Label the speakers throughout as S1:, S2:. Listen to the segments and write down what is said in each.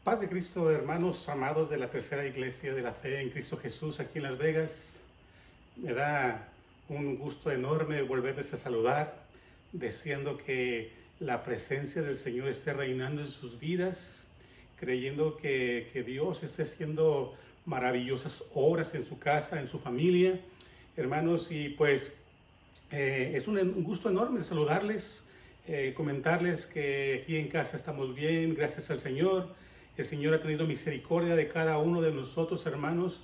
S1: Paz de Cristo, hermanos amados de la Tercera Iglesia de la Fe en Cristo Jesús aquí en Las Vegas. Me da un gusto enorme volverles a saludar, deseando que la presencia del Señor esté reinando en sus vidas, creyendo que Dios esté haciendo maravillosas obras en su casa, en su familia. Hermanos, y pues es un gusto enorme saludarles, comentarles que aquí en casa estamos bien, gracias al Señor. El Señor ha tenido misericordia de cada uno de nosotros, hermanos,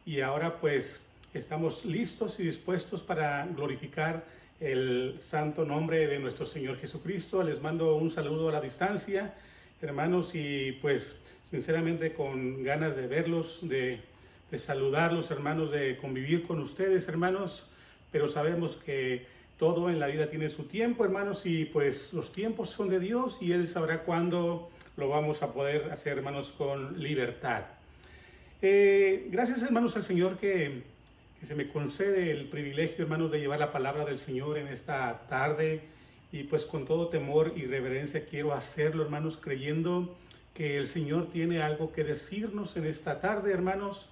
S1: y ahora pues estamos listos y dispuestos para glorificar el santo nombre de nuestro Señor Jesucristo. Les mando un saludo a la distancia, hermanos, y pues sinceramente con ganas de verlos, de saludarlos, hermanos, de convivir con ustedes, hermanos, pero sabemos que todo en la vida tiene su tiempo, hermanos, y pues los tiempos son de Dios y Él sabrá cuándo lo vamos a poder hacer, hermanos, con libertad. Gracias, hermanos, al Señor que se me concede el privilegio, hermanos, de llevar la palabra del Señor en esta tarde, y pues con todo temor y reverencia quiero hacerlo, hermanos, creyendo que el Señor tiene algo que decirnos en esta tarde, hermanos,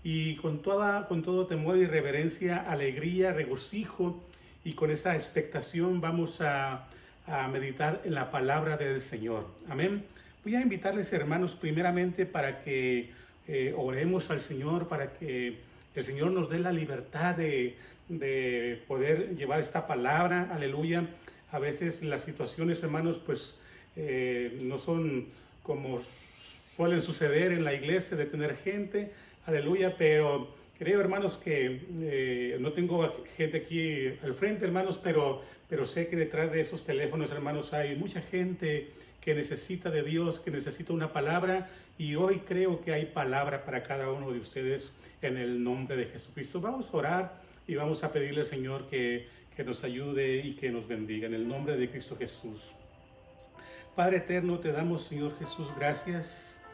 S1: y con todo temor y reverencia, alegría, regocijo, y con esa expectación vamos a meditar en la palabra del Señor. Amén. Voy a invitarles, hermanos, primeramente para que oremos al Señor, para que el Señor nos dé la libertad de poder llevar esta palabra. Aleluya. A veces las situaciones, hermanos, pues no son como suelen suceder en la iglesia, de tener gente. Aleluya, pero creo, hermanos, que no tengo gente aquí al frente, hermanos, pero sé que detrás de esos teléfonos, hermanos, hay mucha gente que necesita de Dios, que necesita una palabra, y hoy creo que hay palabra para cada uno de ustedes en el nombre de Jesucristo. Vamos a orar y vamos a pedirle al Señor que nos ayude y que nos bendiga en el nombre de Cristo Jesús. Padre eterno, te damos, Señor Jesús, gracias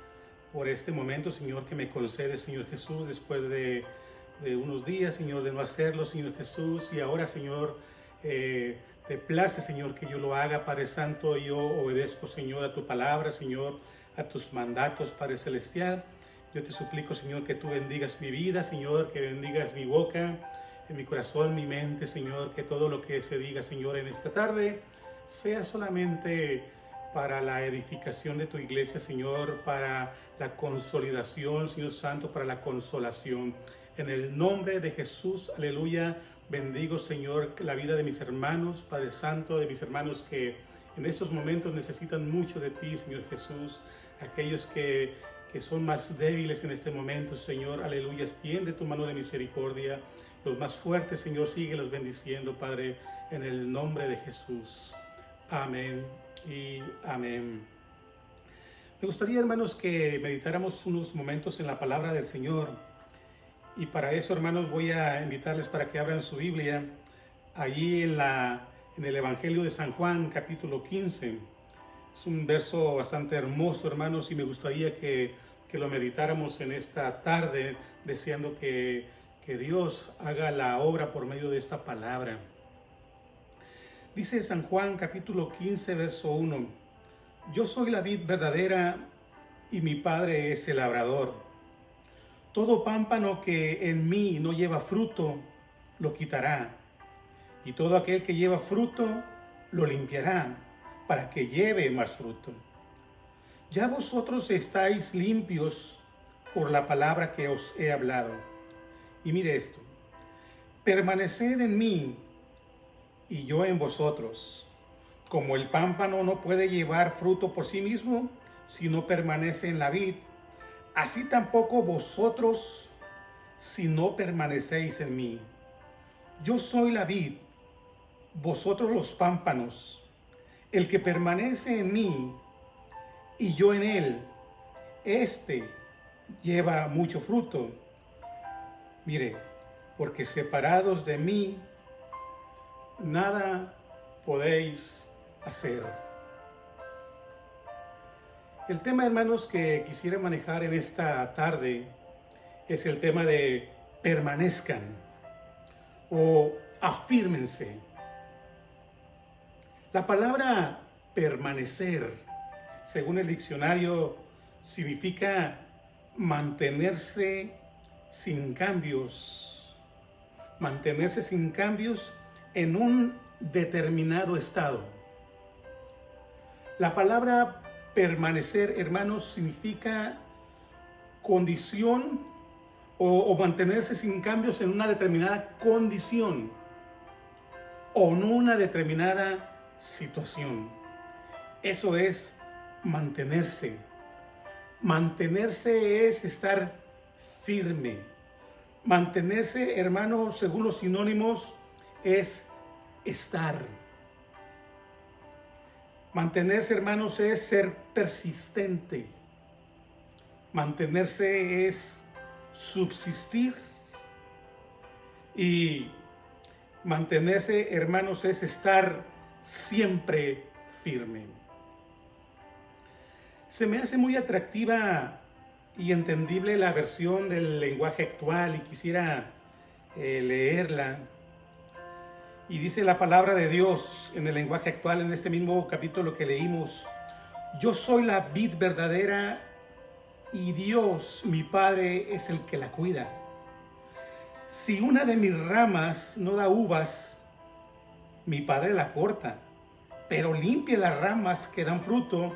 S1: por este momento, Señor, que me concede, Señor Jesús, después de unos días, Señor, de no hacerlo, Señor Jesús, y ahora, Señor, te place, Señor, que yo lo haga, Padre Santo. Yo obedezco, Señor, a tu palabra, Señor, a tus mandatos, Padre Celestial. Yo te suplico, Señor, que tú bendigas mi vida, Señor, que bendigas mi boca, en mi corazón, mi mente, Señor, que todo lo que se diga, Señor, en esta tarde sea solamente para la edificación de tu iglesia, Señor, para la consolidación, Señor Santo, para la consolación. En el nombre de Jesús, aleluya, bendigo, Señor, la vida de mis hermanos, Padre Santo, de mis hermanos que en estos momentos necesitan mucho de ti, Señor Jesús. Aquellos que son más débiles en este momento, Señor, aleluya, extiende tu mano de misericordia. Los más fuertes, Señor, síguelos bendiciendo, Padre, en el nombre de Jesús. Amén y amén. Me gustaría, hermanos, que meditáramos unos momentos en la palabra del Señor. Y para eso, hermanos, voy a invitarles para que abran su Biblia allí en el Evangelio de San Juan, capítulo 15. Es un verso bastante hermoso, hermanos, y me gustaría que lo meditáramos en esta tarde, deseando que Dios haga la obra por medio de esta palabra. Dice San Juan, capítulo 15, verso 1. Yo soy la vid verdadera y mi Padre es el labrador. Todo pámpano que en mí no lleva fruto, lo quitará, y todo aquel que lleva fruto, lo limpiará, para que lleve más fruto. Ya vosotros estáis limpios por la palabra que os he hablado. Y mire esto: permaneced en mí y yo en vosotros. Como el pámpano no puede llevar fruto por sí mismo si no permanece en la vid, así tampoco vosotros si no permanecéis en mí. Yo soy la vid, vosotros los pámpanos. El que permanece en mí y yo en él, este lleva mucho fruto. Mire, porque separados de mí, nada podéis hacer. El tema, hermanos, que quisiera manejar en esta tarde es el tema de permanezcan o afírmense. La palabra permanecer, según el diccionario significa mantenerse sin cambios, mantenerse sin cambios en un determinado estado. La palabra permanecer, hermanos, significa condición o mantenerse sin cambios en una determinada condición o en una determinada situación. Eso es mantenerse. Mantenerse es estar firme. Mantenerse, hermanos, según los sinónimos, es estar. Mantenerse, hermanos, es ser persistente. Mantenerse es subsistir. Y mantenerse, hermanos, es estar siempre firme. Se me hace muy atractiva y entendible la versión del lenguaje actual y quisiera leerla. Y dice la palabra de Dios en el lenguaje actual, en este mismo capítulo que leímos: yo soy la vid verdadera y Dios, mi Padre, es el que la cuida. Si una de mis ramas no da uvas, mi Padre la corta, pero limpia las ramas que dan fruto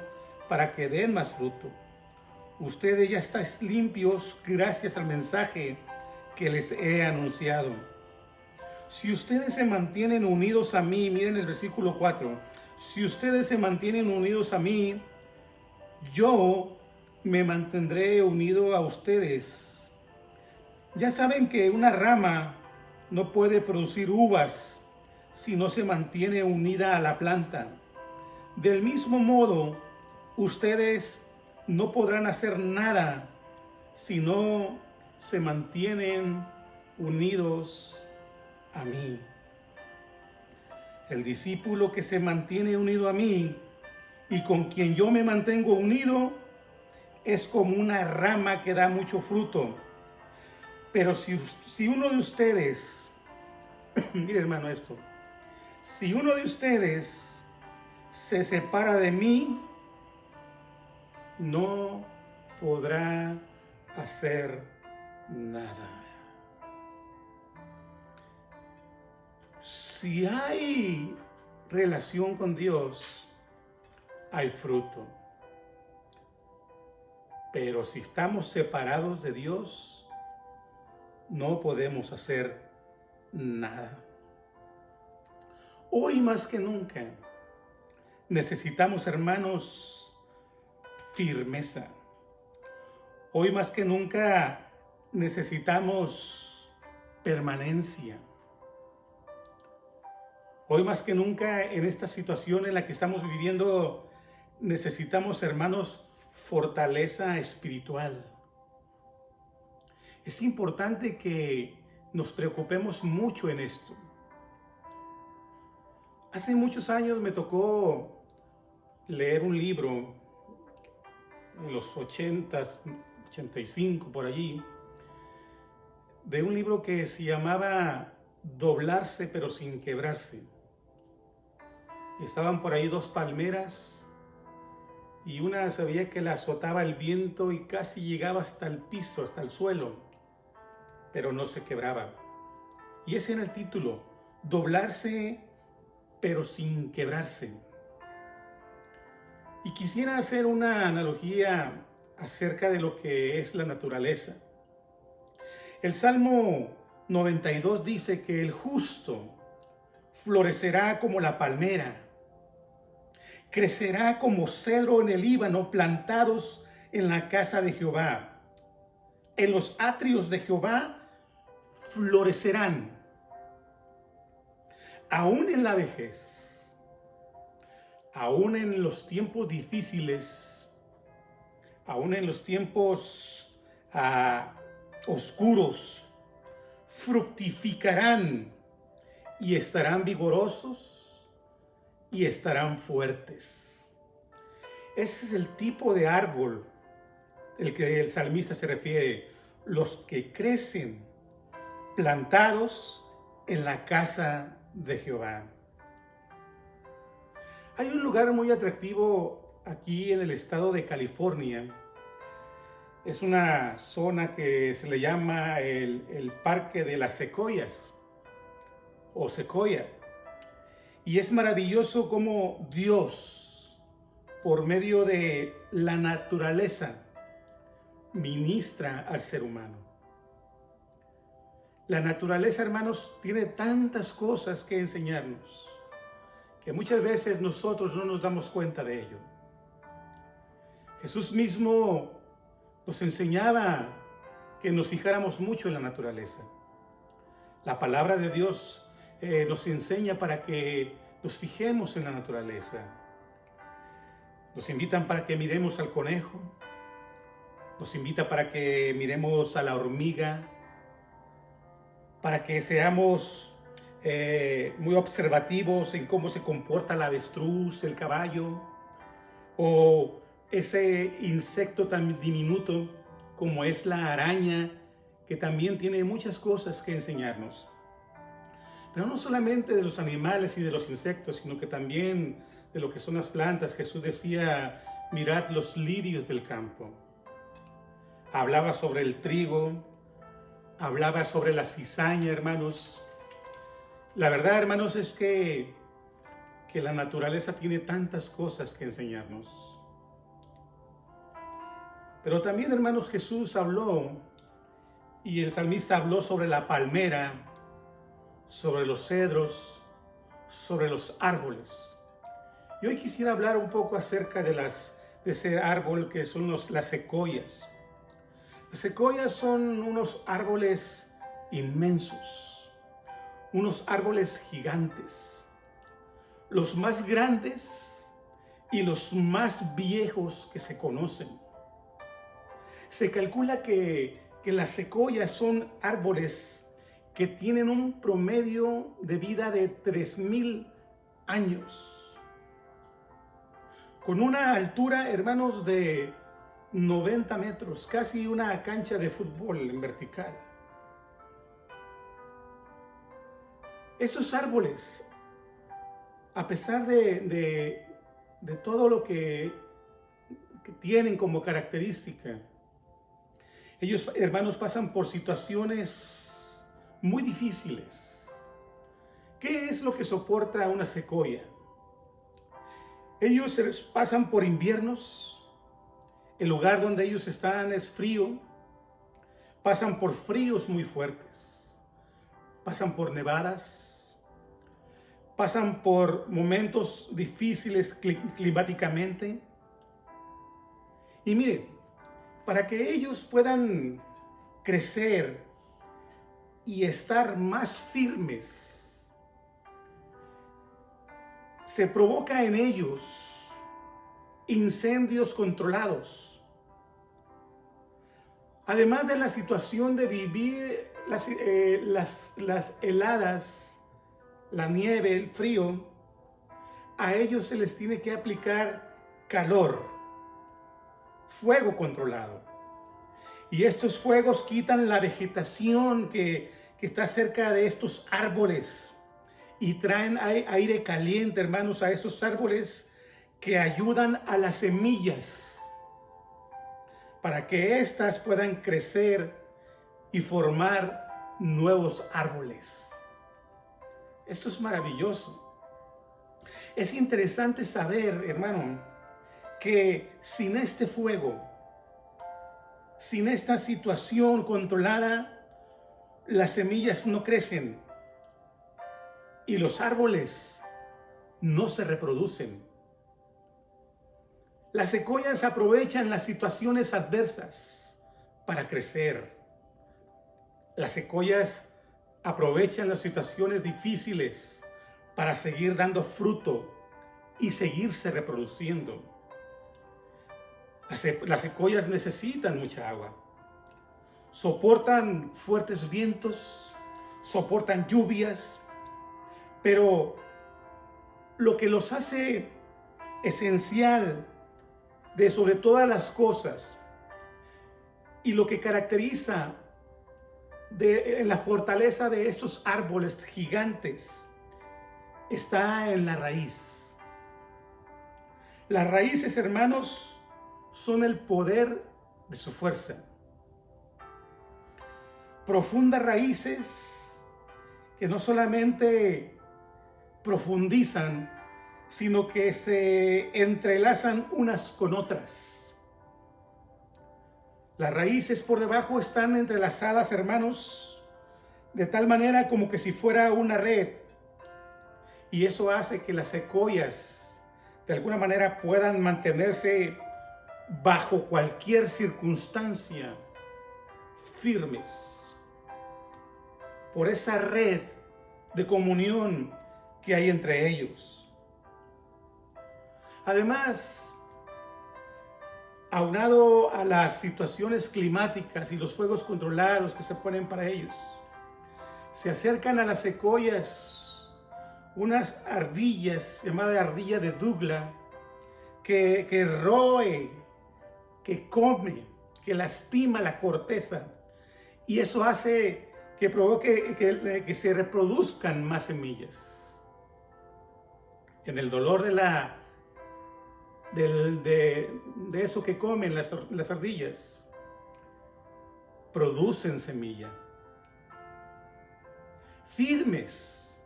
S1: para que den más fruto. Ustedes ya están limpios gracias al mensaje que les he anunciado. Si ustedes se mantienen unidos a mí, miren el versículo 4, si ustedes se mantienen unidos a mí, yo me mantendré unido a ustedes. Ya saben que una rama no puede producir uvas si no se mantiene unida a la planta. Del mismo modo, ustedes no podrán hacer nada si no se mantienen unidos a mí. El discípulo que se mantiene unido a mí y con quien yo me mantengo unido es como una rama que da mucho fruto. Pero si uno de ustedes, mire hermano esto, si uno de ustedes se separa de mí, no podrá hacer nada. Si hay relación con Dios, hay fruto. Pero si estamos separados de Dios, no podemos hacer nada. Hoy más que nunca necesitamos, hermanos, firmeza. Hoy más que nunca necesitamos permanencia. Hoy más que nunca en esta situación en la que estamos viviendo necesitamos, hermanos, fortaleza espiritual. Es importante que nos preocupemos mucho en esto. Hace muchos años me tocó leer un libro, en los 80s, 85 por allí, de un libro que se llamaba Doblarse pero sin quebrarse. Estaban por ahí dos palmeras y una se veía que la azotaba el viento y casi llegaba hasta el piso, hasta el suelo, pero no se quebraba. Y ese era el título, Doblarse pero sin quebrarse. Y quisiera hacer una analogía acerca de lo que es la naturaleza. El Salmo 92 dice que el justo florecerá como la palmera, crecerá como cedro en el Líbano, plantados en la casa de Jehová. En los atrios de Jehová florecerán. Aún en la vejez, aún en los tiempos difíciles, aún en los tiempos oscuros, fructificarán y estarán vigorosos y estarán fuertes. Ese es el tipo de árbol el que el salmista se refiere, los que crecen plantados en la casa de Jehová. Hay un lugar muy atractivo aquí en el estado de California Es una zona que se le llama el Parque de las Secoyas o Secoya. Y es maravilloso cómo Dios, por medio de la naturaleza, ministra al ser humano. La naturaleza, hermanos, tiene tantas cosas que enseñarnos, que muchas veces nosotros no nos damos cuenta de ello. Jesús mismo nos enseñaba que nos fijáramos mucho en la naturaleza. La palabra de Dios nos enseña para que nos fijemos en la naturaleza. Nos invitan para que miremos al conejo, nos invita para que miremos a la hormiga, para que seamos muy observativos en cómo se comporta el avestruz, el caballo, o ese insecto tan diminuto como es la araña, que también tiene muchas cosas que enseñarnos. Pero no solamente de los animales y de los insectos, sino que también de lo que son las plantas. Jesús decía, mirad los lirios del campo. Hablaba sobre el trigo, hablaba sobre la cizaña, hermanos. La verdad, hermanos, es que la naturaleza tiene tantas cosas que enseñarnos. Pero también, hermanos, Jesús habló, y el salmista habló sobre la palmera, sobre los cedros, sobre los árboles. Y hoy quisiera hablar un poco acerca de ese árbol que son las secoyas. Las secoyas son unos árboles inmensos, unos árboles gigantes, los más grandes y los más viejos que se conocen. Se calcula que las secoyas son árboles que tienen un promedio de vida de 3000 años, con una altura, hermanos, de 90 metros, casi una cancha de fútbol en vertical. Estos árboles, a pesar de todo lo que tienen como característica, ellos, hermanos, pasan por situaciones muy difíciles. ¿Qué es lo que soporta una secoya? Ellos pasan por inviernos, el lugar donde ellos están es frío, pasan por fríos muy fuertes, pasan por nevadas, pasan por momentos difíciles climáticamente. Y miren, para que ellos puedan crecer y estar más firmes, se provoca en ellos incendios controlados. Además de la situación de vivir las heladas, la nieve, el frío, a ellos se les tiene que aplicar calor, fuego controlado. Y estos fuegos quitan la vegetación que está cerca de estos árboles y traen aire caliente, hermanos, a estos árboles que ayudan a las semillas para que éstas puedan crecer y formar nuevos árboles. Esto es maravilloso. Es interesante saber, hermano, que sin este fuego, sin esta situación controlada, las semillas no crecen y los árboles no se reproducen. Las secoyas aprovechan las situaciones adversas para crecer. Las secoyas aprovechan las situaciones difíciles para seguir dando fruto y seguirse reproduciendo. Las secoyas necesitan mucha agua. Soportan fuertes vientos, soportan lluvias, pero lo que los hace esencial de sobre todas las cosas y lo que caracteriza la fortaleza de estos árboles gigantes está en la raíz. Las raíces, hermanos, son el poder de su fuerza. Profundas raíces que no solamente profundizan, sino que se entrelazan unas con otras. Las raíces por debajo están entrelazadas, hermanos, de tal manera como que si fuera una red. Y eso hace que las secuoyas de alguna manera puedan mantenerse bajo cualquier circunstancia firmes por esa red de comunión que hay entre ellos. Además, aunado a las situaciones climáticas y los fuegos controlados que se ponen para ellos, se acercan a las secuoyas unas ardillas, llamada ardilla de Douglas, que roe, que come, que lastima la corteza, y eso hace que provoque que se reproduzcan más semillas. En el dolor de eso que comen las ardillas, producen semilla. Firmes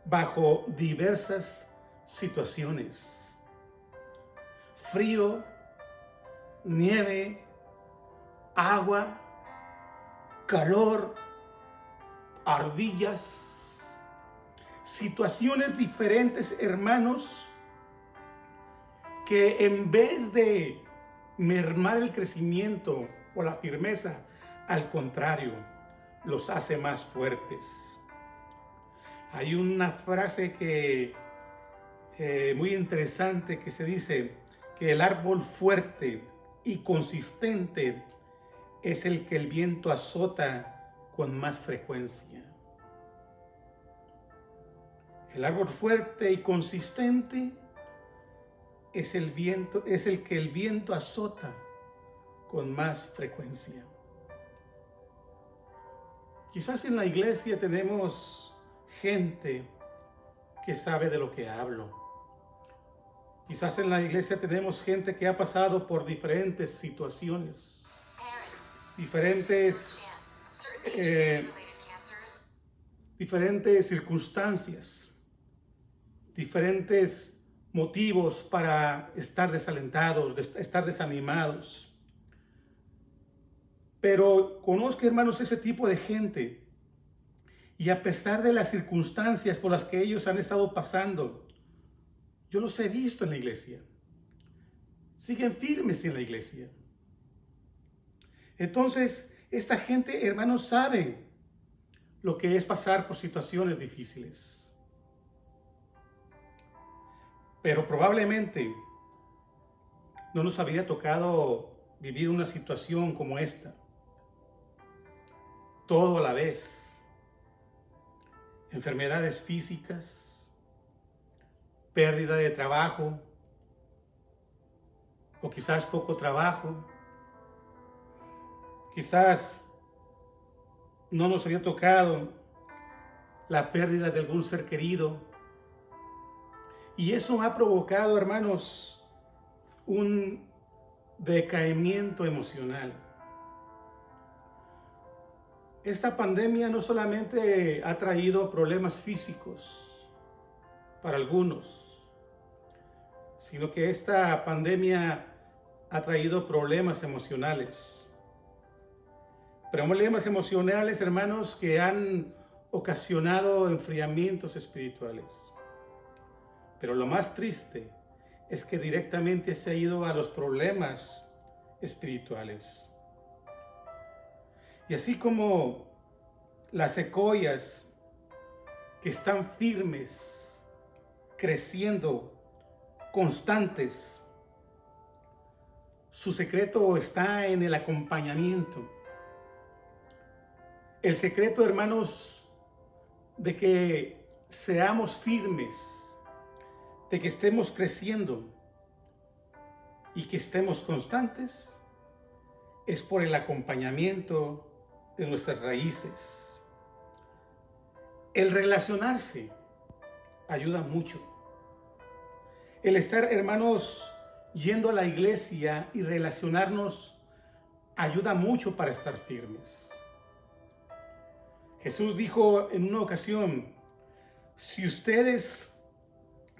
S1: bajo diversas situaciones. Frío, nieve, agua, calor, ardillas, situaciones diferentes, hermanos, que en vez de mermar el crecimiento o la firmeza, al contrario, los hace más fuertes. Hay una frase muy interesante que se dice que el árbol fuerte y consistente es el que el viento azota con más frecuencia. El árbol fuerte y consistente es el que el viento azota con más frecuencia. Quizás en la iglesia tenemos gente que sabe de lo que hablo. Quizás en la iglesia tenemos gente que ha pasado por diferentes situaciones, diferentes circunstancias, diferentes motivos para estar desalentados, estar desanimados. Pero conozco, hermanos, ese tipo de gente. Y a pesar de las circunstancias por las que ellos han estado pasando, yo los he visto en la iglesia. Siguen firmes en la iglesia. Entonces, esta gente, hermanos, sabe lo que es pasar por situaciones difíciles. Pero probablemente no nos habría tocado vivir una situación como esta. Todo a la vez. Enfermedades físicas, pérdida de trabajo, o quizás poco trabajo. Quizás no nos había tocado la pérdida de algún ser querido. Y eso ha provocado, hermanos, un decaimiento emocional. Esta pandemia no solamente ha traído problemas físicos para algunos, sino que esta pandemia ha traído problemas emocionales. Problemas emocionales, hermanos, que han ocasionado enfriamientos espirituales. Pero lo más triste es que directamente se ha ido a los problemas espirituales. Y así como las secuoyas que están firmes, creciendo, constantes, su secreto está en el acompañamiento. El secreto, hermanos, de que seamos firmes, de que estemos creciendo y que estemos constantes, es por el acompañamiento de nuestras raíces. El relacionarse ayuda mucho. El estar, hermanos, yendo a la iglesia y relacionarnos ayuda mucho para estar firmes. Jesús dijo en una ocasión, si ustedes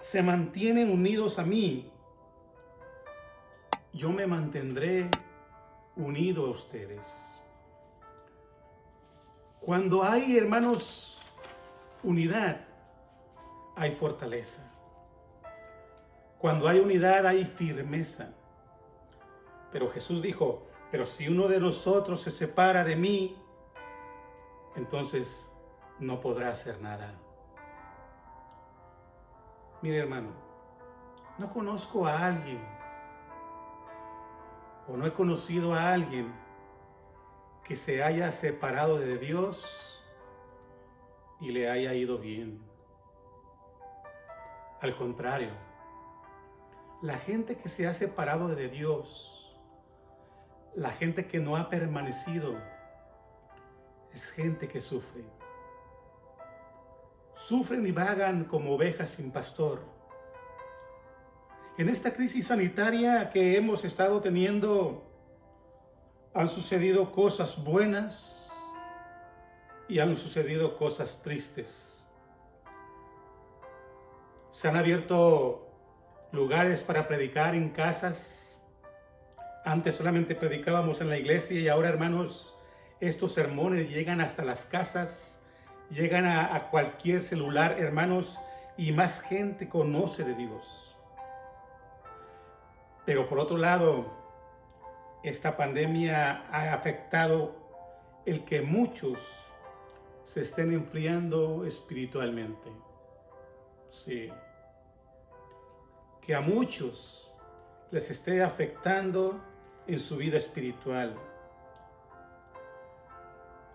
S1: se mantienen unidos a mí, yo me mantendré unido a ustedes. Cuando hay, hermanos, unidad, hay fortaleza. Cuando hay unidad, hay firmeza. Pero Jesús dijo, pero si uno de nosotros se separa de mí, entonces no podrá hacer nada. Mire, hermano, no conozco a alguien o no he conocido a alguien que se haya separado de Dios y le haya ido bien. Al contrario, la gente que se ha separado de Dios, la gente que no ha permanecido, es gente que sufre. Sufren y vagan como ovejas sin pastor. En esta crisis sanitaria que hemos estado teniendo, han sucedido cosas buenas y han sucedido cosas tristes. Se han abierto lugares para predicar en casas. Antes solamente predicábamos en la iglesia y ahora, hermanos, estos sermones llegan hasta las casas, llegan a cualquier celular, hermanos, y más gente conoce de Dios. Pero por otro lado, esta pandemia ha afectado el que muchos se estén enfriando espiritualmente. Sí. Que a muchos les esté afectando en su vida espiritual.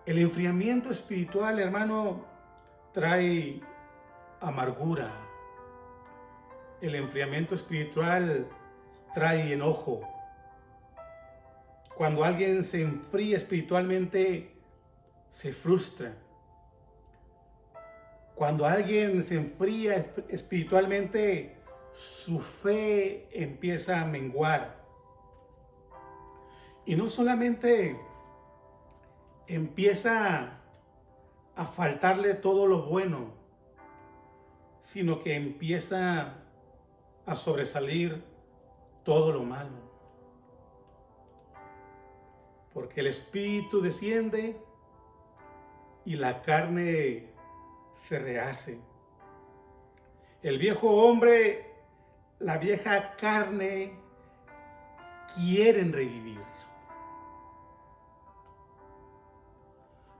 S1: El enfriamiento espiritual, hermano, trae amargura. El enfriamiento espiritual trae enojo. Cuando alguien se enfría espiritualmente, se frustra. Cuando alguien se enfría espiritualmente, su fe empieza a menguar. Y no solamente empieza a faltarle todo lo bueno, sino que empieza a sobresalir todo lo malo. Porque el espíritu desciende y la carne se rehace. El viejo hombre, la vieja carne quieren revivir.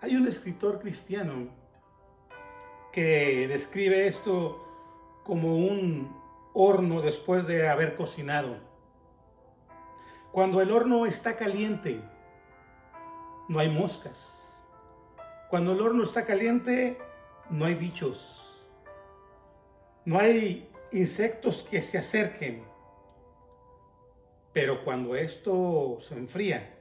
S1: Hay un escritor cristiano que describe esto como un horno después de haber cocinado. Cuando el horno está caliente, no hay moscas. Cuando el horno está caliente, no hay bichos. No hay insectos que se acerquen. Pero cuando esto se enfría,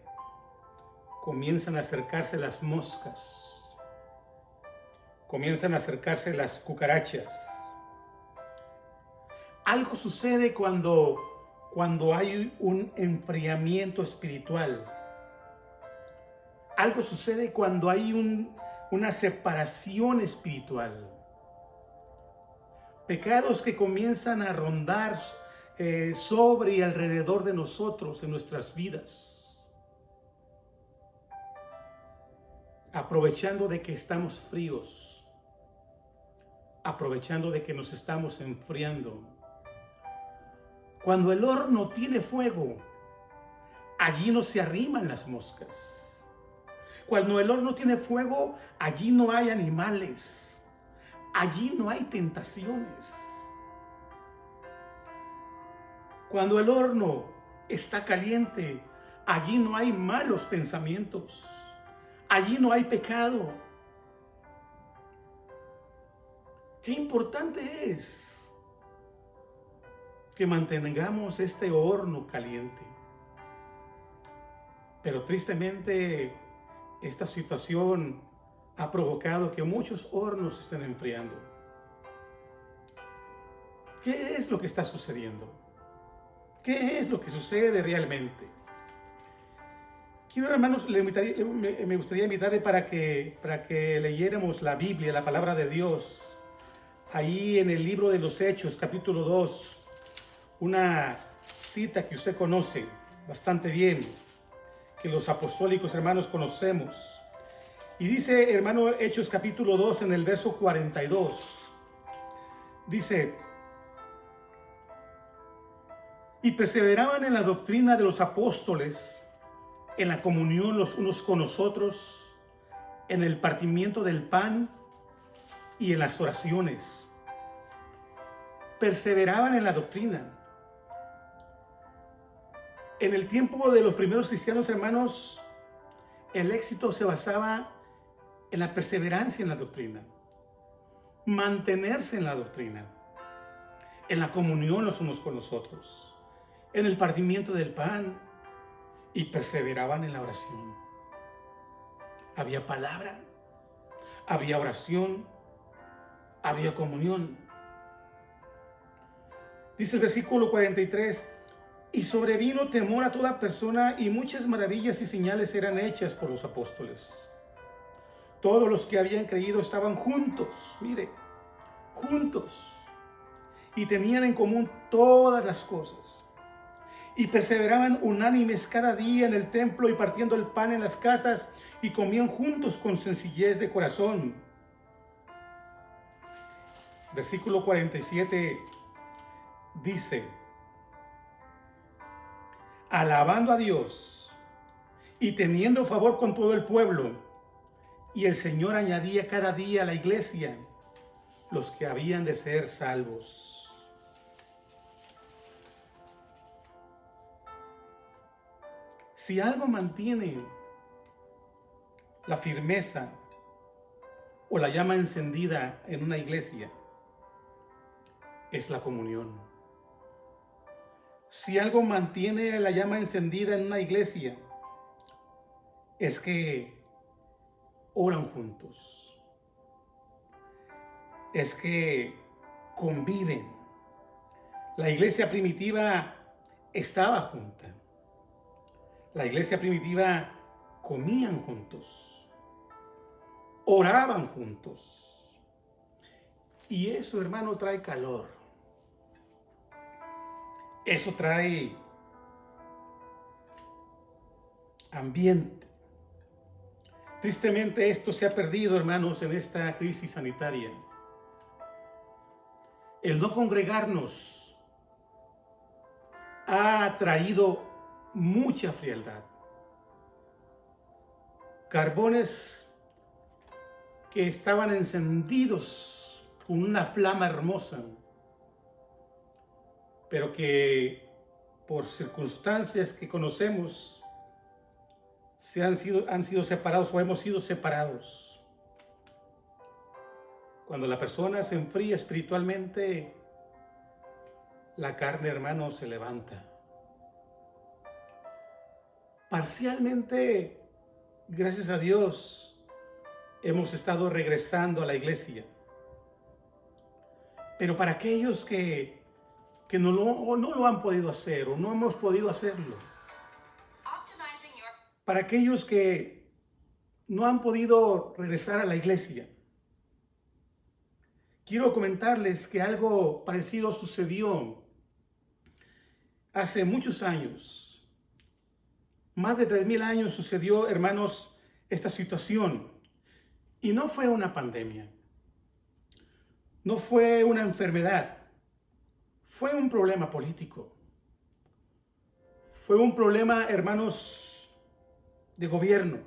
S1: comienzan a acercarse las moscas. Comienzan a acercarse las cucarachas. Algo sucede cuando hay un enfriamiento espiritual. Algo sucede cuando hay una separación espiritual. Pecados que comienzan a rondar sobre y alrededor de nosotros en nuestras vidas. Aprovechando de que estamos fríos. Aprovechando de que nos estamos enfriando. Cuando el horno tiene fuego, allí no se arriman las moscas. Cuando el horno tiene fuego, allí no hay animales. Allí no hay tentaciones. Cuando el horno está caliente, allí no hay malos pensamientos. Allí no hay pecado. Qué importante es que mantengamos este horno caliente. Pero tristemente, esta situación ha provocado que muchos hornos estén enfriando. ¿Qué es lo que está sucediendo? ¿Qué es lo que sucede realmente? Quiero, hermanos, me gustaría invitarle para que leyéramos la Biblia, la palabra de Dios, ahí en el libro de los Hechos, capítulo 2, una cita que usted conoce bastante bien, que los apostólicos hermanos conocemos. Y dice, hermano, Hechos capítulo 2, en el verso 42, dice: y perseveraban en la doctrina de los apóstoles, en la comunión los unos con los otros, en el partimiento del pan y en las oraciones. Perseveraban en la doctrina. En el tiempo de los primeros cristianos, hermanos, el éxito se basaba en la perseverancia en la doctrina, mantenerse en la doctrina, en la comunión los unos con los otros, en el partimiento del pan, y perseveraban en la oración. Había palabra, había oración, había comunión. Dice el versículo 43: y sobrevino temor a toda persona, y muchas maravillas y señales eran hechas por los apóstoles. Todos los que habían creído estaban juntos, mire, juntos, y tenían en común todas las cosas. Y perseveraban unánimes cada día en el templo y partiendo el pan en las casas, y comían juntos con sencillez de corazón. Versículo 47 dice: alabando a Dios y teniendo favor con todo el pueblo, y el Señor añadía cada día a la iglesia los que habían de ser salvos. Si algo mantiene la firmeza o la llama encendida en una iglesia, es la comunión. Si algo mantiene la llama encendida en una iglesia, es que oran juntos, es que conviven. La iglesia primitiva estaba junta. La iglesia primitiva comían juntos, oraban juntos. Y eso, hermano, trae calor. Eso trae ambiente. Tristemente esto se ha perdido, hermanos, en esta crisis sanitaria. El no congregarnos ha traído mucha frialdad. Carbones que estaban encendidos con una flama hermosa, pero que por circunstancias que conocemos han sido separados o hemos sido separados. Cuando la persona se enfría espiritualmente, la carne, hermano, se levanta. Parcialmente, gracias a Dios, hemos estado regresando a la iglesia. Pero para aquellos que no lo han podido hacer o no hemos podido hacerlo, para aquellos que no han podido regresar a la iglesia, quiero comentarles que algo parecido sucedió hace muchos años. Más de 3000 años sucedió, hermanos, esta situación. Y no fue una pandemia. No fue una enfermedad. Fue un problema político. Fue un problema, hermanos, de gobierno.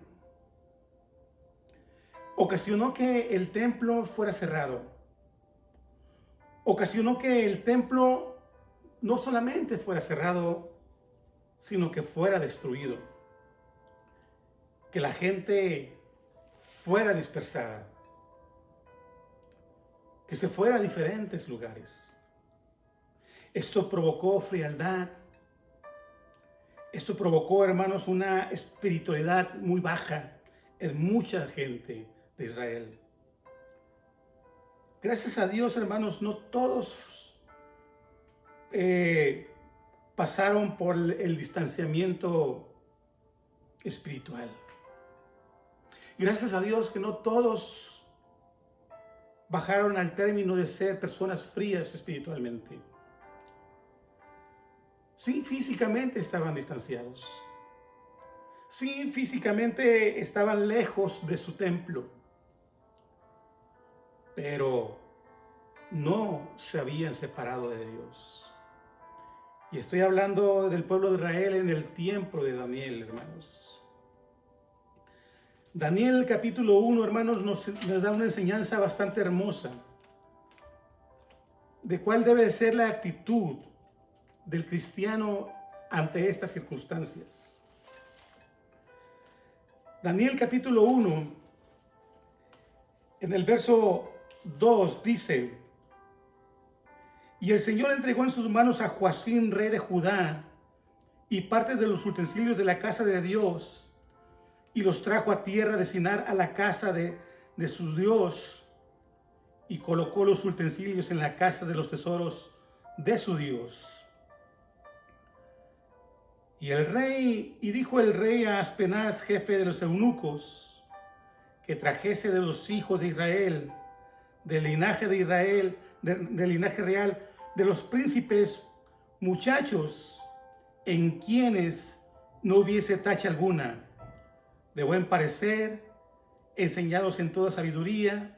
S1: Ocasionó que el templo fuera cerrado. Ocasionó que el templo no solamente fuera cerrado, sino que fuera destruido, que la gente fuera dispersada, que se fuera a diferentes lugares. Esto provocó frialdad, esto provocó, hermanos, una espiritualidad muy baja en mucha gente de Israel. Gracias a Dios, hermanos, no todos pasaron por el distanciamiento espiritual. Gracias a Dios que no todos bajaron al término de ser personas frías espiritualmente. Sí, físicamente estaban distanciados. Sí, físicamente estaban lejos de su templo. Pero no se habían separado de Dios. Y estoy hablando del pueblo de Israel en el tiempo de Daniel, hermanos. Daniel capítulo 1, hermanos, nos da una enseñanza bastante hermosa de cuál debe ser la actitud del cristiano ante estas circunstancias. Daniel capítulo 1, en el verso 2 dice: y el Señor entregó en sus manos a Joacim, rey de Judá, y parte de los utensilios de la casa de Dios, y los trajo a tierra de Sinar a la casa de su Dios, y colocó los utensilios en la casa de los tesoros de su Dios. Y dijo el rey a Aspenaz, jefe de los eunucos, que trajese de los hijos de Israel, del linaje de Israel, del linaje real, de los príncipes, muchachos en quienes no hubiese tacha alguna, de buen parecer, enseñados en toda sabiduría,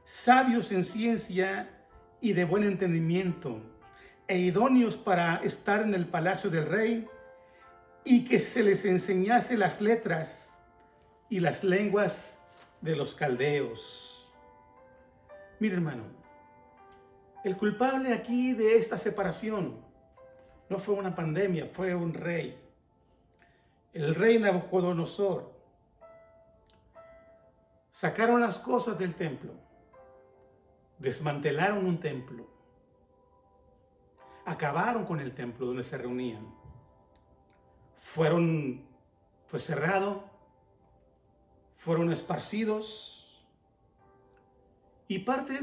S1: sabios en ciencia y de buen entendimiento, e idóneos para estar en el palacio del rey, y que se les enseñase las letras y las lenguas de los caldeos. Mire, hermano, el culpable aquí de esta separación no fue una pandemia, fue un rey. El rey Nabucodonosor. Sacaron las cosas del templo, desmantelaron un templo, acabaron con el templo donde se reunían. Fue cerrado, fueron esparcidos, y parte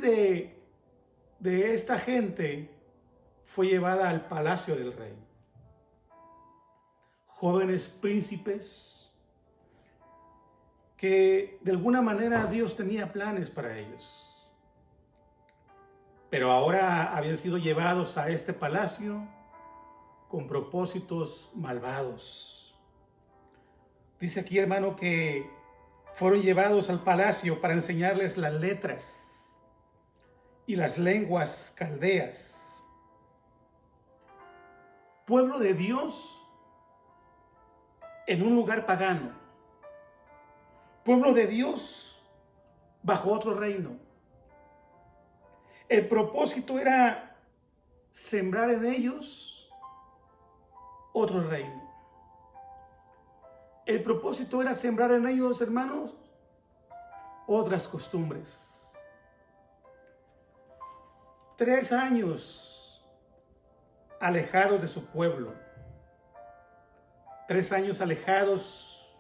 S1: de esta gente fue llevada al palacio del rey. Jóvenes príncipes que de alguna manera Dios tenía planes para ellos, pero ahora habían sido llevados a este palacio con propósitos malvados. Dice aquí, hermano, que fueron llevados al palacio para enseñarles las letras y las lenguas caldeas. Pueblo de Dios en un lugar pagano. Pueblo de Dios bajo otro reino. El propósito era sembrar en ellos otro reino. El propósito era sembrar en ellos, hermanos, otras costumbres. 3 años alejados de su pueblo. 3 años alejados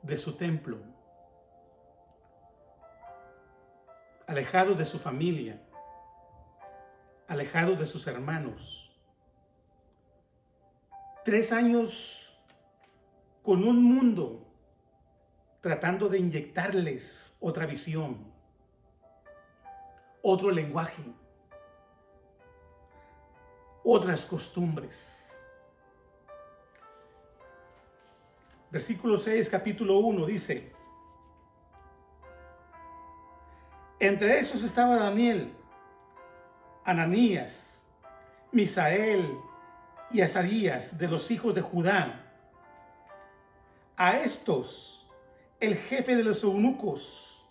S1: de su templo. Alejados de su familia. Alejados de sus hermanos. 3 años con un mundo tratando de inyectarles otra visión, otro lenguaje, otras costumbres. Versículo 6, capítulo 1 dice: entre esos estaba Daniel, Ananías, Misael y Azarías, de los hijos de Judá. A estos el jefe de los eunucos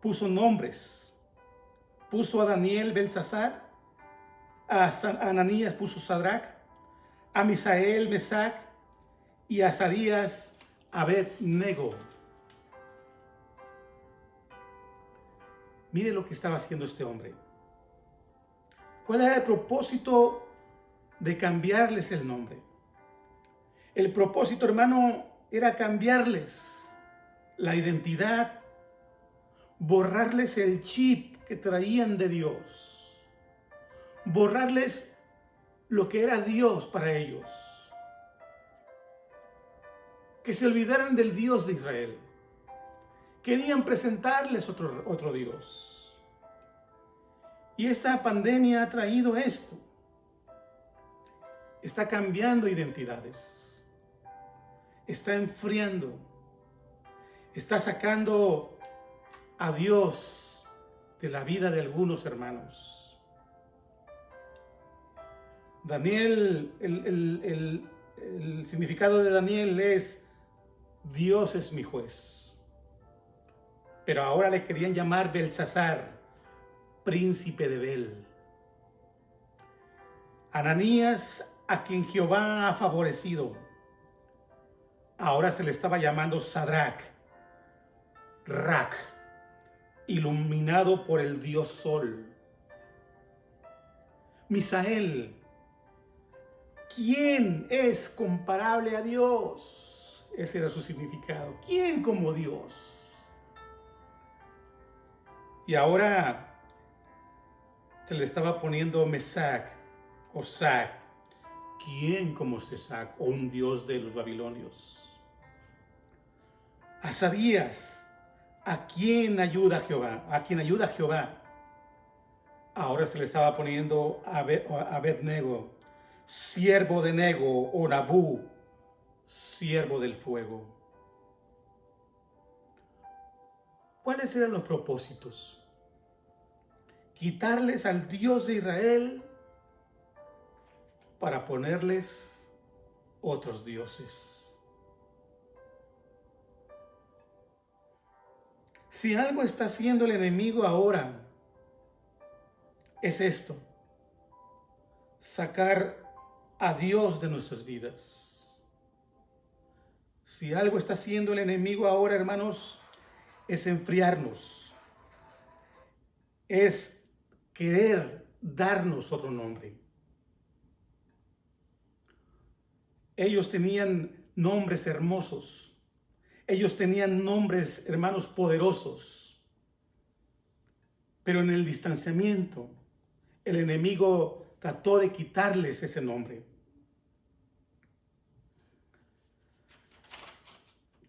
S1: puso nombres. Puso a Daniel Belsasar, a Ananías puso Sadrach, a Misael Mesac y a Azarías Abed-nego. Mire lo que estaba haciendo este hombre. ¿Cuál era el propósito de cambiarles el nombre? El propósito, hermano, era cambiarles la identidad, borrarles el chip que traían de Dios, borrarles lo que era Dios para ellos. que se olvidaran del Dios de Israel. Querían presentarles otro Dios. Y esta pandemia ha traído esto. Está cambiando identidades. Está enfriando. Está sacando a Dios de la vida de algunos hermanos. Daniel, el significado de Daniel es: Dios es mi juez. Pero ahora le querían llamar Belsasar, príncipe de Bel. Ananías, a quien Jehová ha favorecido, ahora se le estaba llamando Sadrach, Rac, iluminado por el Dios Sol. Misael, ¿quién es comparable a Dios? Ese era su significado. ¿Quién como Dios? Y ahora se le estaba poniendo Mesac o Sac. ¿Quién como Sesac, o un dios de los babilonios? Asadías, ¿a quién ayuda Jehová? ¿A quién ayuda Jehová? Ahora se le estaba poniendo Abednego, siervo de Nego, o Nabú, siervo del fuego. ¿Cuáles eran los propósitos? Quitarles al Dios de Israel para ponerles otros dioses. Si algo está haciendo el enemigo ahora, es esto: sacar a Dios de nuestras vidas. Si algo está haciendo el enemigo ahora, hermanos, es enfriarnos, es querer darnos otro nombre. Ellos tenían nombres hermosos. Ellos tenían nombres, hermanos, poderosos. Pero en el distanciamiento, el enemigo trató de quitarles ese nombre.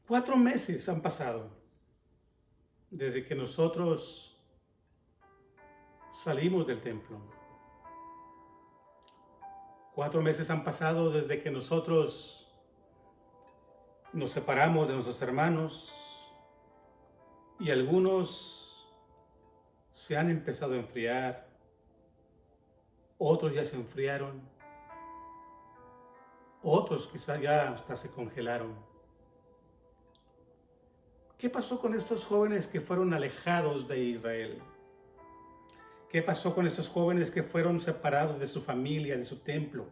S1: 4 meses han pasado desde que nosotros salimos del templo. 4 meses han pasado desde que nosotros nos separamos de nuestros hermanos, y algunos se han empezado a enfriar, otros ya se enfriaron, otros quizás ya hasta se congelaron. ¿Qué pasó con estos jóvenes que fueron alejados de Israel? ¿Qué pasó con estos jóvenes que fueron separados de su familia, de su templo?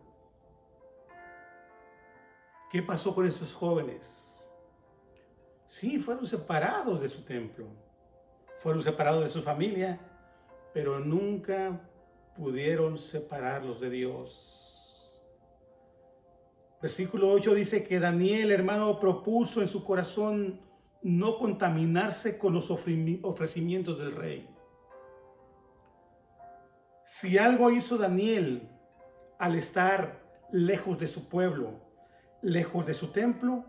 S1: ¿Qué pasó con estos jóvenes? Sí, fueron separados de su templo, fueron separados de su familia, pero nunca pudieron separarlos de Dios. Versículo 8 dice que Daniel, hermano, propuso en su corazón no contaminarse con los ofrecimientos del rey. Si algo hizo Daniel al estar lejos de su pueblo, lejos de su templo,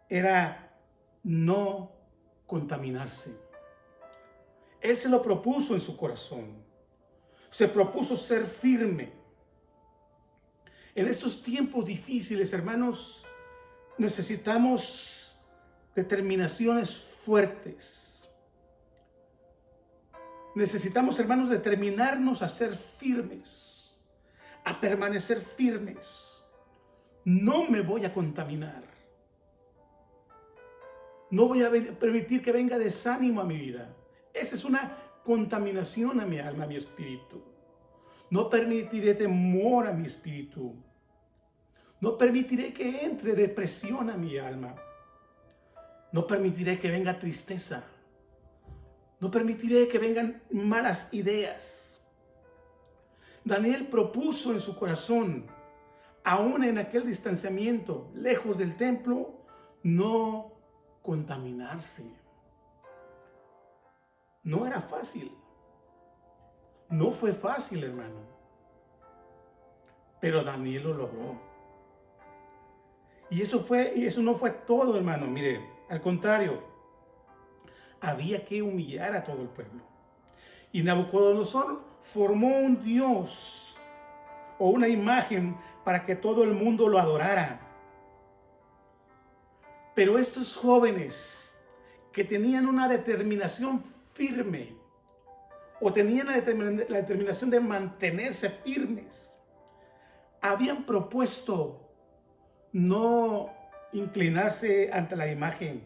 S1: era no contaminarse. Él se lo propuso en su corazón. Se propuso ser firme. En estos tiempos difíciles, hermanos, necesitamos determinaciones fuertes. Necesitamos, hermanos, determinarnos a ser firmes, a permanecer firmes. No me voy a contaminar. No voy a permitir que venga desánimo a mi vida. Esa es una contaminación a mi alma, a mi espíritu. No permitiré temor a mi espíritu. No permitiré que entre depresión a mi alma. No permitiré que venga tristeza. No permitiré que vengan malas ideas. Daniel propuso en su corazón, aún en aquel distanciamiento, lejos del templo, no contaminarse. No era fácil. No fue fácil, hermano. Pero Daniel lo logró. Y eso no fue todo, hermano. Mire, al contrario, había que humillar a todo el pueblo. Y Nabucodonosor formó un dios o una imagen para que todo el mundo lo adorara. Pero estos jóvenes que tenían una determinación firme o tenían la determinación de mantenerse firmes, habían propuesto no inclinarse ante la imagen.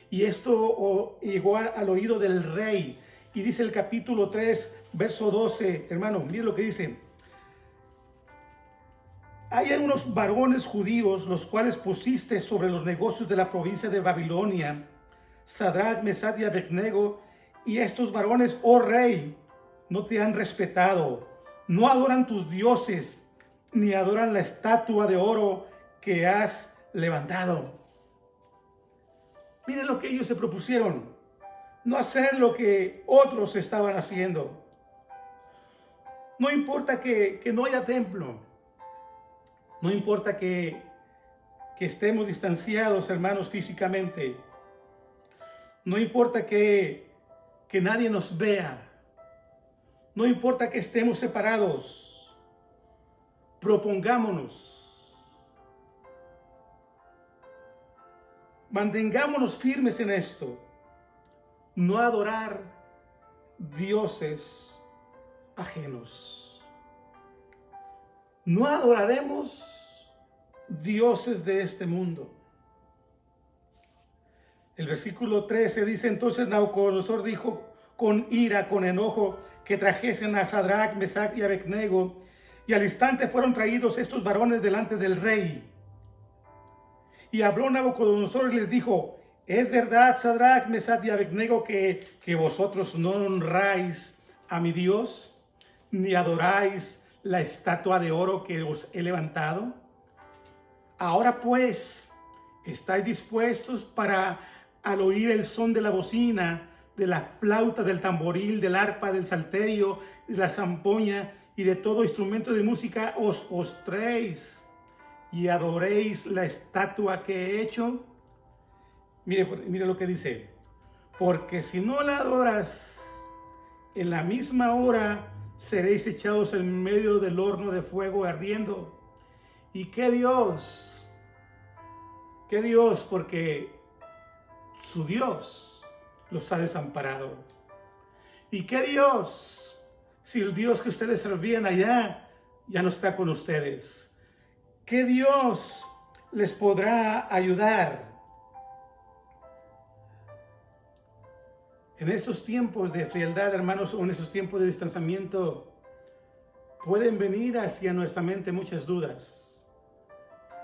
S1: Y esto llegó al oído del rey. Y dice el capítulo 3, verso 12, hermano, mire lo que dice. Hay algunos varones judíos, los cuales pusiste sobre los negocios de la provincia de Babilonia, Sadrach, Mesach y Abednego, y estos varones, oh rey, no te han respetado, no adoran tus dioses, ni adoran la estatua de oro que has levantado. Miren lo que ellos se propusieron, no hacer lo que otros estaban haciendo. No importa que no haya templo, no importa que estemos distanciados, hermanos, físicamente, no importa que nadie nos vea, no importa que estemos separados, propongámonos. Mantengámonos firmes en esto. No adorar dioses ajenos. No adoraremos dioses de este mundo. El versículo 13 dice: entonces Nabucodonosor dijo con ira, con enojo, que trajesen a Sadrach, Mesach y Abednego, y al instante fueron traídos estos varones delante del rey. Y habló Nabucodonosor y les dijo: ¿es verdad, Sadrach, Mesach y Abednego, que vosotros no honráis a mi Dios, ni adoráis la estatua de oro que os he levantado? Ahora pues, ¿estáis dispuestos para, al oír el son de la bocina, de la flauta, del tamboril, del arpa, del salterio, de la zampoña y de todo instrumento de música, os postréis y adoréis la estatua que he hecho? Mire lo que dice: porque si no la adoras, en la misma hora seréis echados en medio del horno de fuego ardiendo. ¿Y qué Dios? ¿Qué Dios? Porque su Dios los ha desamparado. ¿Y qué Dios? Si el Dios que ustedes servían allá ya no está con ustedes. ¿Qué Dios les podrá ayudar? En estos tiempos de frialdad, hermanos, o en esos tiempos de distanciamiento, pueden venir hacia nuestra mente muchas dudas.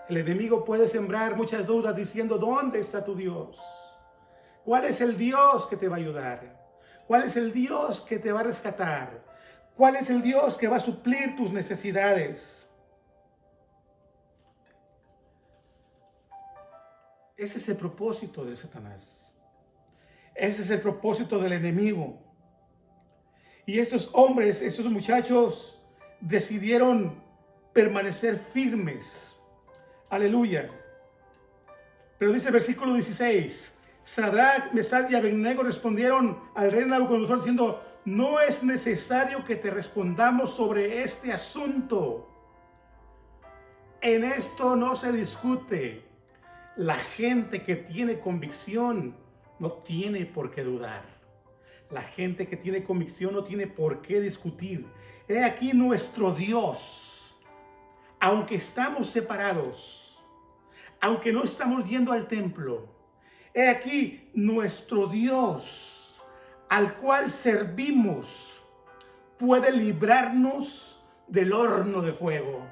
S1: El enemigo puede sembrar muchas dudas diciendo: ¿dónde está tu Dios? ¿Cuál es el Dios que te va a ayudar? ¿Cuál es el Dios que te va a rescatar? ¿Cuál es el Dios que va a suplir tus necesidades? Ese es el propósito de Satanás. Ese es el propósito del enemigo. Y estos hombres, estos muchachos, decidieron permanecer firmes. Aleluya. Pero dice el versículo 16: Sadrach, Mesach y Abednego respondieron al rey Nabucodonosor diciendo: no es necesario que te respondamos sobre este asunto. En esto no se discute. La gente que tiene convicción no tiene por qué dudar. La gente que tiene convicción no tiene por qué discutir. He aquí nuestro Dios. Aunque estamos separados, aunque no estamos yendo al templo, he aquí nuestro Dios, al cual servimos, puede librarnos del horno de fuego.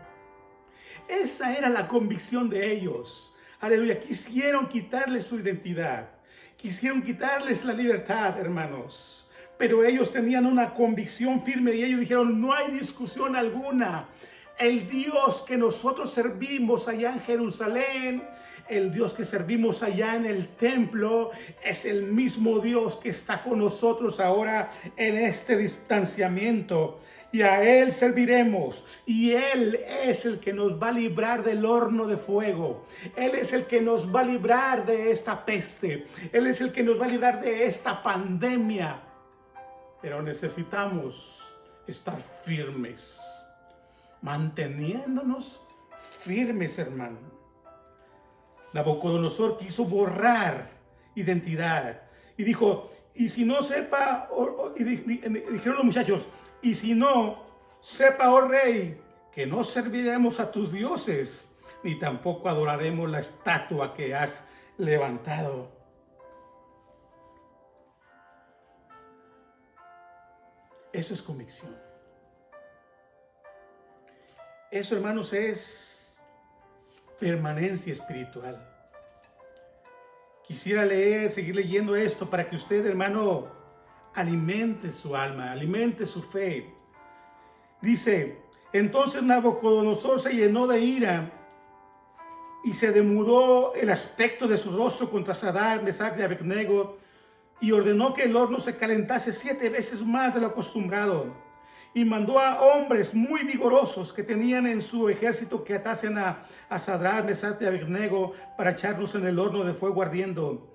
S1: Esa era la convicción de ellos. Aleluya. Quisieron quitarles su identidad. Quisieron quitarles la libertad, hermanos. Pero ellos tenían una convicción firme y ellos dijeron: no hay discusión alguna. El Dios que nosotros servimos allá en Jerusalén, el Dios que servimos allá en el templo, es el mismo Dios que está con nosotros ahora en este distanciamiento. y a Él serviremos. Y Él es el que nos va a librar del horno de fuego. Él es el que nos va a librar de esta peste. Él es el que nos va a librar de esta pandemia. Pero necesitamos estar firmes, manteniéndonos firmes, hermano. Nabucodonosor quiso borrar identidad y dijo, y si no sepa, dijeron los muchachos, y si no sepa, oh rey, que no serviremos a tus dioses, ni tampoco adoraremos la estatua que has levantado. Eso es convicción. Eso, hermanos, es permanencia espiritual. Quisiera seguir leyendo esto para que usted, hermano, alimente su alma, alimente su fe. Dice, entonces Nabucodonosor se llenó de ira y se demudó el aspecto de su rostro contra Sadrach, Mesach y Abednego, y ordenó que el horno se calentase 7 veces más de lo acostumbrado. Y mandó a hombres muy vigorosos que tenían en su ejército que atasen a Sadrach, Mesach y Abednego para echarlos en el horno de fuego ardiendo.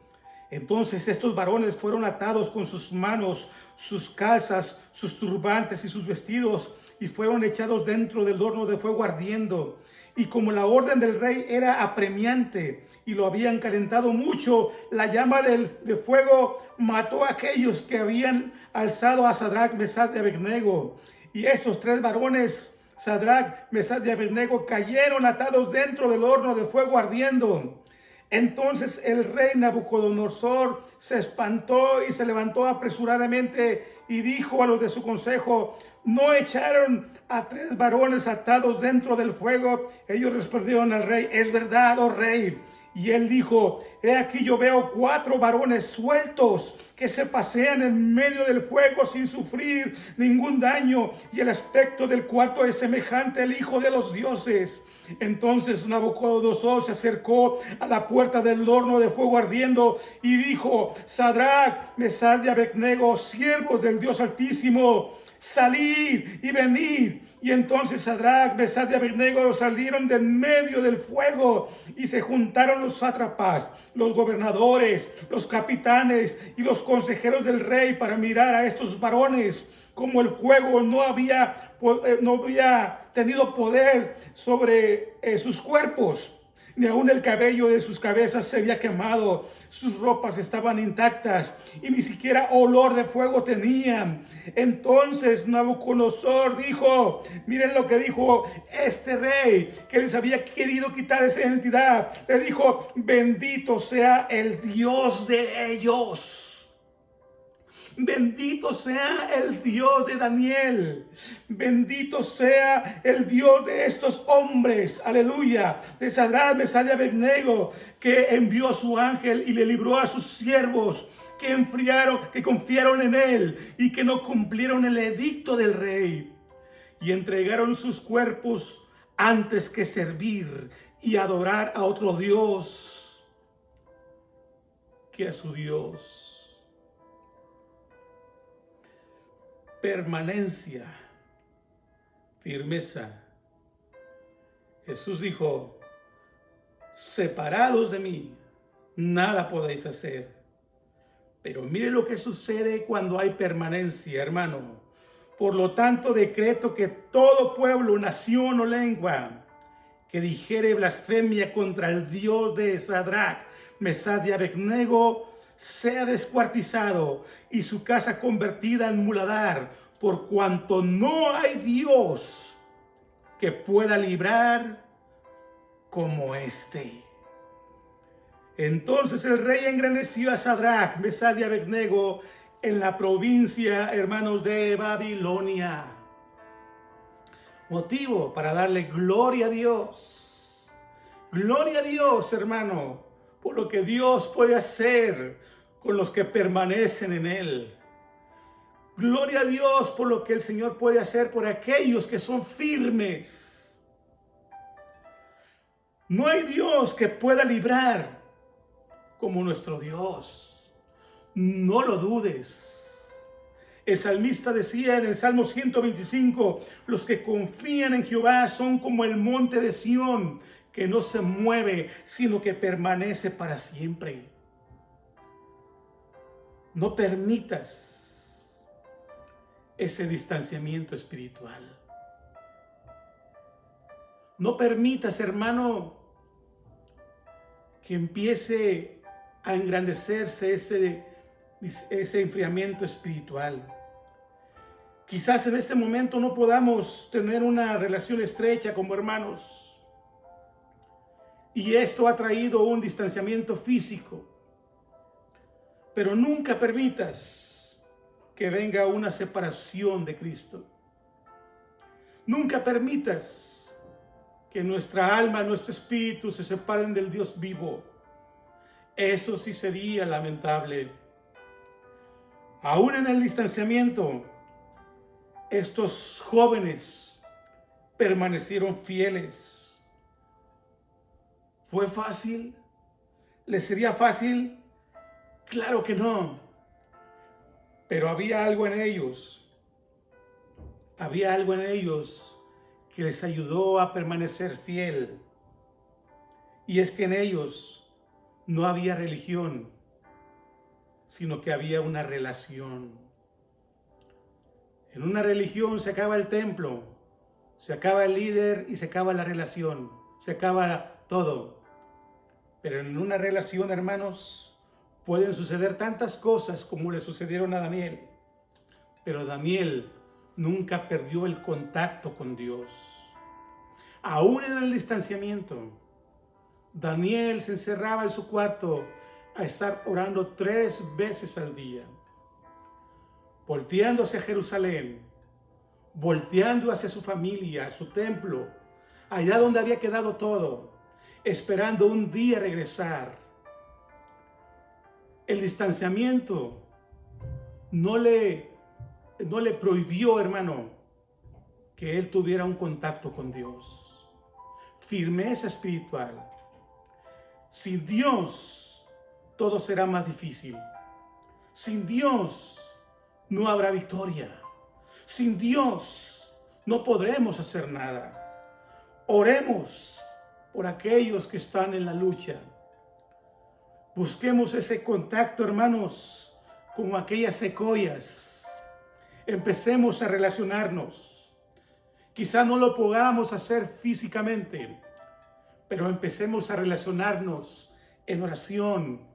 S1: Entonces estos varones fueron atados con sus manos, sus calzas, sus turbantes y sus vestidos, y fueron echados dentro del horno de fuego ardiendo. Y como la orden del rey era apremiante y lo habían calentado mucho, la llama de fuego mató a aquellos que habían alzado a Sadrach, Mesach y Abednego. Y estos 3 varones, Sadrach, Mesach y Abednego, cayeron atados dentro del horno de fuego ardiendo. Entonces el rey Nabucodonosor se espantó y se levantó apresuradamente y dijo a los de su consejo, ¿no echaron a 3 varones atados dentro del fuego? Ellos respondieron al rey, es verdad, oh rey. Y él dijo, he aquí yo veo 4 varones sueltos que se pasean en medio del fuego sin sufrir ningún daño, y el aspecto del cuarto es semejante al Hijo de los dioses. Entonces Nabucodonosor se acercó a la puerta del horno de fuego ardiendo y dijo, Sadrach, Mesach y Abednego, siervos del Dios Altísimo, salid y venid. Y entonces Sadrach, Mesach y Abednego salieron de en medio del fuego, y se juntaron los sátrapas, los gobernadores, los capitanes y los consejeros del rey para mirar a estos varones. Como el fuego no había tenido poder sobre sus cuerpos, ni aun el cabello de sus cabezas se había quemado, sus ropas estaban intactas y ni siquiera olor de fuego tenían. Entonces Nabucodonosor dijo, miren lo que dijo este rey que les había querido quitar esa identidad. Le dijo, bendito sea el Dios de ellos. Bendito sea el Dios de Daniel. Bendito sea el Dios de estos hombres. Aleluya. De Sadrach, Mesach y Abednego, que envió a su ángel y le libró a sus siervos que confiaron en él y que no cumplieron el edicto del rey. Y entregaron sus cuerpos antes que servir y adorar a otro Dios que a su Dios. Permanencia, firmeza. Jesús dijo, separados de mí, nada podéis hacer. Pero mire lo que sucede cuando hay permanencia, hermano. Por lo tanto, decreto que todo pueblo, nación o lengua que dijere blasfemia contra el Dios de Sadrach, Mesach y Abednego sea descuartizado y su casa convertida en muladar, por cuanto no hay Dios que pueda librar como este. Entonces el rey engrandeció a Sadrach, Mesach y Abednego en la provincia, hermanos, de Babilonia. Motivo para darle gloria a Dios. Gloria a Dios, hermano, por lo que Dios puede hacer con los que permanecen en Él. Gloria a Dios por lo que el Señor puede hacer por aquellos que son firmes. No hay Dios que pueda librar como nuestro Dios. No lo dudes. El salmista decía en el Salmo 125, los que confían en Jehová son como el monte de Sión, que no se mueve, sino que permanece para siempre. No permitas ese distanciamiento espiritual. No permitas, hermano, que empiece a engrandecerse ese enfriamiento espiritual. Quizás en este momento no podamos tener una relación estrecha como hermanos. Y esto ha traído un distanciamiento físico. Pero nunca permitas que venga una separación de Cristo. Nunca permitas que nuestra alma, nuestro espíritu se separen del Dios vivo. Eso sí sería lamentable. Aún en el distanciamiento, estos jóvenes permanecieron fieles. ¿Fue fácil? ¿Les sería fácil? Claro que no. Pero había algo en ellos. Había algo en ellos que les ayudó a permanecer fiel. Y es que en ellos no había religión, sino que había una relación. En una religión se acaba el templo, se acaba el líder y se acaba la relación, se acaba todo. Pero en una relación, hermanos, pueden suceder tantas cosas como le sucedieron a Daniel. Pero Daniel nunca perdió el contacto con Dios. Aún en el distanciamiento, Daniel se encerraba en su cuarto a estar orando 3 veces al día, volteando hacia Jerusalén, volteando hacia su familia, a su templo, allá donde había quedado todo, esperando un día regresar. El distanciamiento no le prohibió, hermano, que él tuviera un contacto con Dios. Firmeza espiritual. Sin Dios, todo será más difícil. Sin Dios, no habrá victoria. Sin Dios, no podremos hacer nada. Oremos por aquellos que están en la lucha. Busquemos ese contacto, hermanos, como aquellas secuoyas. Empecemos a relacionarnos. Quizá no lo podamos hacer físicamente, pero empecemos a relacionarnos en oración,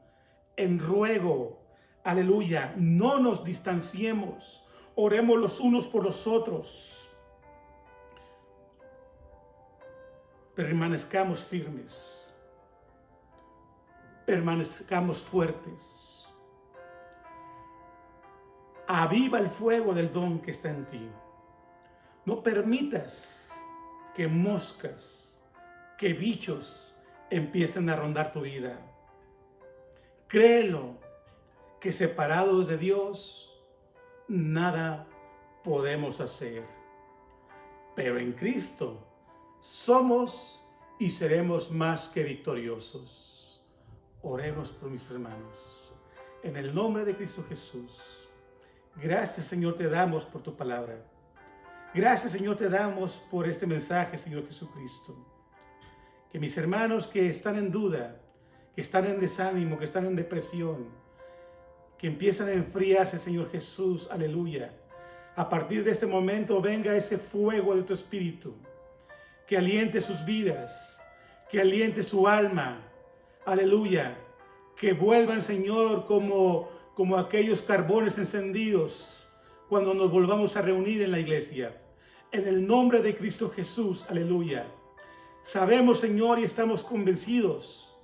S1: en ruego. Aleluya. No nos distanciemos. Oremos los unos por los otros. Permanezcamos firmes. Permanezcamos fuertes. Aviva el fuego del don que está en ti. No permitas que moscas, que bichos empiecen a rondar tu vida. Créelo, que separados de Dios, nada podemos hacer. Pero en Cristo somos y seremos más que victoriosos. Oremos por mis hermanos. En el nombre de Cristo Jesús. Gracias, Señor, te damos por tu palabra. Gracias, Señor, te damos por este mensaje, Señor Jesucristo. Que mis hermanos que están en duda, que están en desánimo, que están en depresión, que empiezan a enfriarse, Señor Jesús, aleluya. A partir de este momento venga ese fuego de tu espíritu, que aliente sus vidas, que aliente su alma, aleluya. Que vuelvan, Señor, como aquellos carbones encendidos cuando nos volvamos a reunir en la iglesia. En el nombre de Cristo Jesús, aleluya. Sabemos, Señor, y estamos convencidos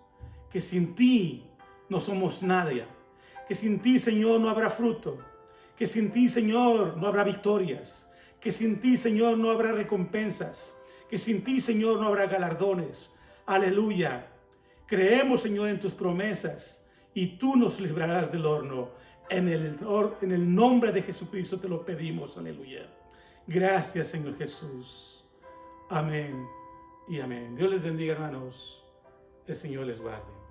S1: que sin ti no somos nadie. Que sin ti, Señor, no habrá fruto. Que sin ti, Señor, no habrá victorias. Que sin ti, Señor, no habrá recompensas. Que sin ti, Señor, no habrá galardones. Aleluya. Creemos, Señor, en tus promesas y tú nos librarás del horno. En el nombre de Jesucristo te lo pedimos. Aleluya. Gracias, Señor Jesús. Amén y amén. Dios les bendiga, hermanos. El Señor les guarde.